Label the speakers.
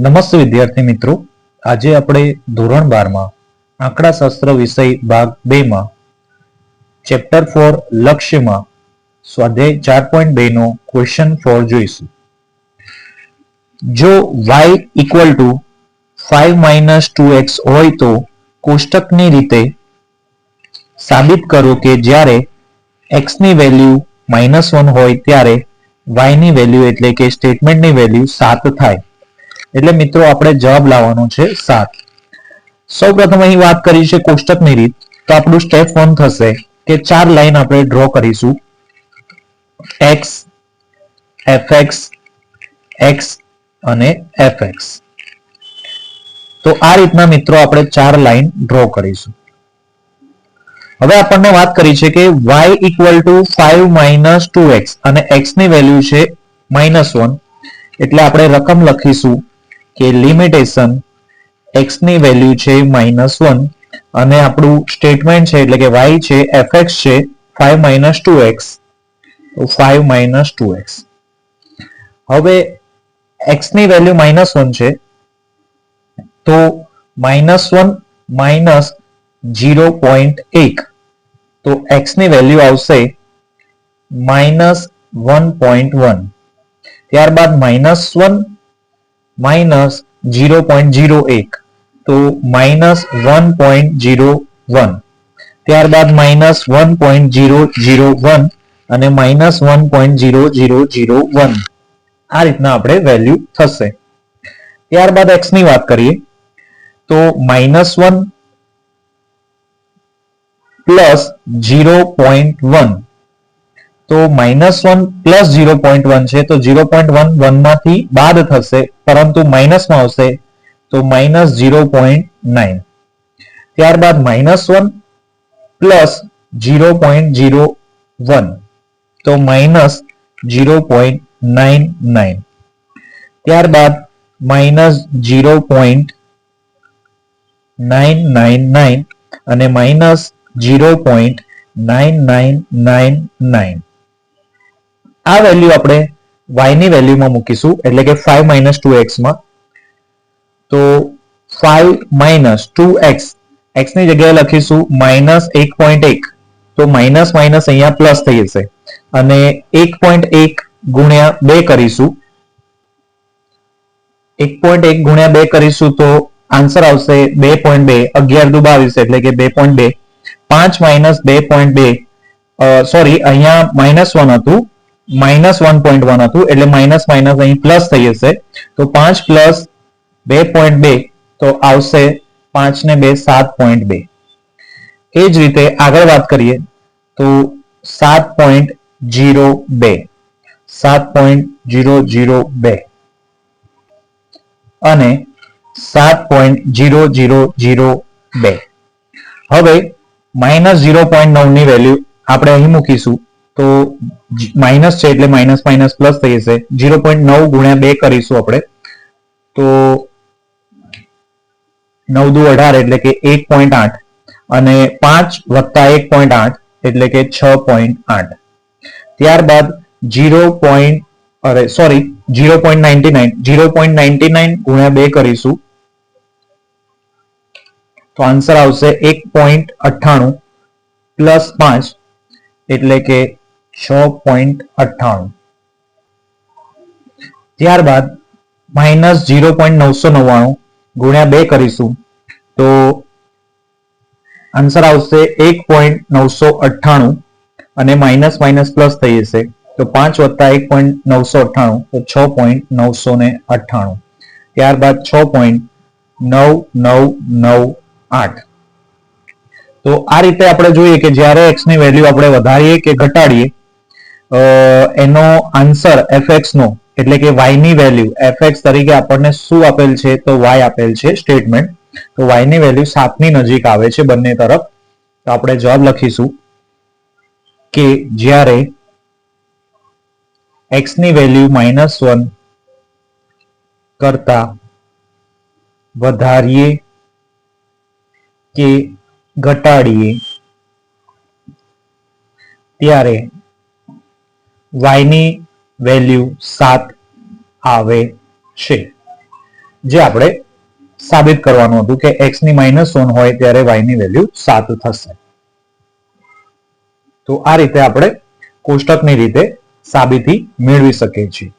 Speaker 1: નમસ્તે વિદ્યાર્થી મિત્રો, આજે આપણે ધોરણ 12 માં આંકડાશાસ્ત્ર વિષય ભાગ 2 માં ચેપ્ટર 4 લક્ષ્યમાં સ્વાધ્યાય 4.2 નો ક્વેશ્ચન 4 જોઈશું. જો y ઇક્વલ ટુ 5 - 2x હોય તો કોષ્ટકની રીતે સાબિત કરો કે જ્યારે x ની વેલ્યુ -1 હોય ત્યારે y ની વેલ્યુ એટલે કે સ્ટેટમેન્ટની વેલ્યુ 7 થાય. એટલે મિત્રો આપણે જવાબ લાવવાનો છે 7. સૌપ્રથમ અહીં વાત કરી છે કોષ્ટકની રીત, તો આપણું સ્ટેપ 1 થશે કે 4 લાઈન આપણે ડ્રો કરીશું. x, fx, x અને fx. તો આ રીતના મિત્રો આપણે 4 લાઈન ડ્રો કરીશું. હવે આપણને વાત કરી છે કે y ઇક્વલ ટુ 5 - 2x અને x ની વેલ્યુ છે -1, એટલે આપણે રકમ લખીશું કે લિમિટેશન x ની વેલ્યુ છે -1 અને આપણું સ્ટેટમેન્ટ છે એટલે કે y છે fx છે 5 - 2x, તો 5 - 2x. હવે x ની વેલ્યુ -1 છે તો -1 - 0.1, તો x ની વેલ્યુ આવશે -1.1. ત્યારબાદ -1 - 0.01, તો -1.01. ત્યારબાદ -1.001 અને -1.0001. આ રીતના આપણે વેલ્યુ થશે. ત્યારબાદ x ની વાત કરીએ તો -1 પ્લસ 0.1, તો -1 પ્લસ 0.1 છે તો 0.1 1 માંથી બાદ થશે પરંતુ માઇનસમાં આવશે તો -0.9. ત્યારબાદ -1 પ્લસ 0.01, તો -0.99. ત્યારબાદ -0.999 અને -0.9999. આ વેલ્યુ આપણે y ની વેલ્યુમાં મૂકીશું એટલે કે 5 - 2x માં. તો 5 - 2x, x ની જગ્યાએ લખીશું -1.1, તો માઇનસ માઇનસ અહીંયા પ્લસ થઈ જશે અને 1.1 ગુણ્યા 2 કરીશું. 1.1 ગુણ્યા 2 કરીશું તો આન્સર આવશે 2.2. 11 દુ 22 એટલે કે 2.2. 5 - 2.2, સોરી અહીંયા -1 હતું, -1.1 હતું એટલે માઇનસ માઇનસ અહીં પ્લસ થઈ જશે. તો 5 પ્લસ 2.2 તો આવશે 5 ને 2 7.2. એ જ રીતે આગળ વાત કરીએ તો 7.02 અને 7.0002. હવે -0.9 ની વેલ્યુ આપણે અહીં મૂકીશું તો માઇનસ છે એટલે માઇનસ માઇનસ પ્લસ થઈ જશે. 0.9 ગુણ્યા 2 કરીશું આપણે તો 9 દુ 18 એટલે કે 1.8 અને 5 વત્તા 1.8 એટલે કે 6.8. ત્યારબાદ 0.99 ગુણ્યા 2 કરીશું તો આન્સર આવશે 1.98 પ્લસ 5 એટલે કે 6.98. ત્યારબાદ -0.999 ગુણ્યા 2 કરીશું તો આન્સર આવશે 1.998 અને માઇનસ માઇનસ પ્લસ થઈ જશે તો 5 વત્તા 1.998 તો 6.998. ત્યારબાદ 6.9998. તો આ રીતે આપણે જોઈએ કે જ્યારે x ની વેલ્યુ આપણે વધારીએ કે ઘટાડીએ એનો આન્સર fx નો એટલે કે y ની વેલ્યુ fx તરીકે આપણને શું આપેલ છે તો y આપેલ છે સ્ટેટમેન્ટ. તો y ની વેલ્યુ 7 ની નજીક આવે છે બંને તરફ. તો આપણે જવાબ લખીશું કે જ્યારે x ની વેલ્યુ -1 કરતા વધારીએ કે ઘટાડીએ ત્યારે y ની વેલ્યુ 7 આવે છે. જે આપણે સાબિત કરવાનું હતું કે x ની -1 હોય ત્યારે y ની વેલ્યુ 7 થશે. તો આ રીતે આપણે કોષ્ટકની રીતે સાબિતી મેળવી શકીએ છીએ.